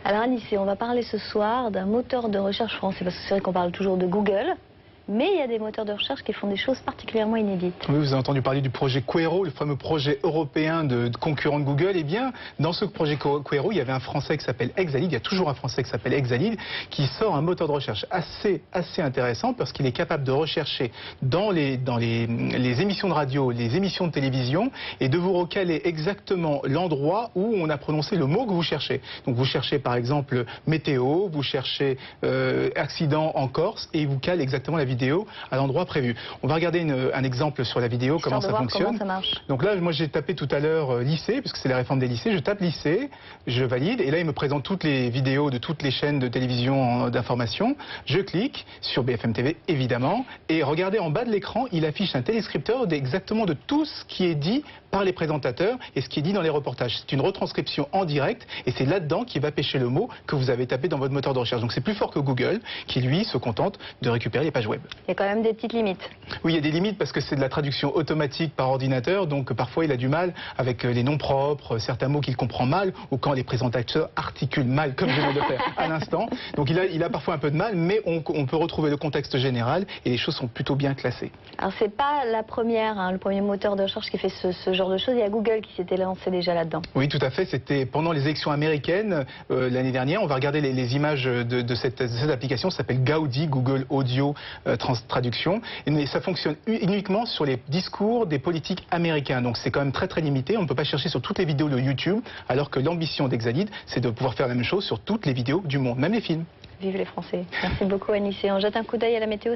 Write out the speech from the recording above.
Alors Alice, on va parler ce soir d'un moteur de recherche français, parce que c'est vrai qu'on parle toujours de Google, mais il y a des moteurs de recherche qui font des choses particulièrement inédites. Oui, vous avez entendu parler du projet Quero, le fameux projet européen de concurrent de Google. Eh bien, dans ce projet Quero, il y avait un Français qui s'appelle Exalid, il y a toujours un Français qui s'appelle Exalid, qui sort un moteur de recherche assez intéressant, parce qu'il est capable de rechercher dans les émissions de radio, les émissions de télévision, et de vous recaler exactement l'endroit où on a prononcé le mot que vous cherchez. Donc vous cherchez par exemple météo, vous cherchez accident en Corse, et il vous cale exactement la vidéo à l'endroit prévu. On va regarder un exemple sur la vidéo, comment ça fonctionne. Comment ça marche. Donc là, moi j'ai tapé tout à l'heure lycée, puisque c'est la réforme des lycées, je tape lycée, je valide, et là il me présente toutes les vidéos de toutes les chaînes de télévision d'information. Je clique sur BFM TV, évidemment, et regardez en bas de l'écran, il affiche un téléscripteur exactement de tout ce qui est dit par les présentateurs et ce qui est dit dans les reportages. C'est une retranscription en direct, et c'est là-dedans qu'il va pêcher le mot que vous avez tapé dans votre moteur de recherche. Donc c'est plus fort que Google, qui lui se contente de récupérer les pages web. Il y a quand même des petites limites. Oui, il y a des limites parce que c'est de la traduction automatique par ordinateur, donc parfois il a du mal avec les noms propres, certains mots qu'il comprend mal, ou quand les présentateurs articulent mal, comme je viens de faire à l'instant. Donc il a parfois un peu de mal, mais on peut retrouver le contexte général et les choses sont plutôt bien classées. Alors c'est pas la première, le premier moteur de recherche qui fait ce genre de choses. Il y a Google qui s'était lancé déjà là-dedans. Oui, tout à fait. C'était pendant les élections américaines l'année dernière. On va regarder les images de cette application. Ça s'appelle Gaudi, Google Audio Traduction. Et ça fonctionne uniquement sur les discours des politiques américains. Donc c'est quand même très limité. On ne peut pas chercher sur toutes les vidéos de YouTube, alors que l'ambition d'Exalid, c'est de pouvoir faire la même chose sur toutes les vidéos du monde, même les films. Vive les Français. Merci beaucoup Anissé. On jette un coup d'œil à la météo.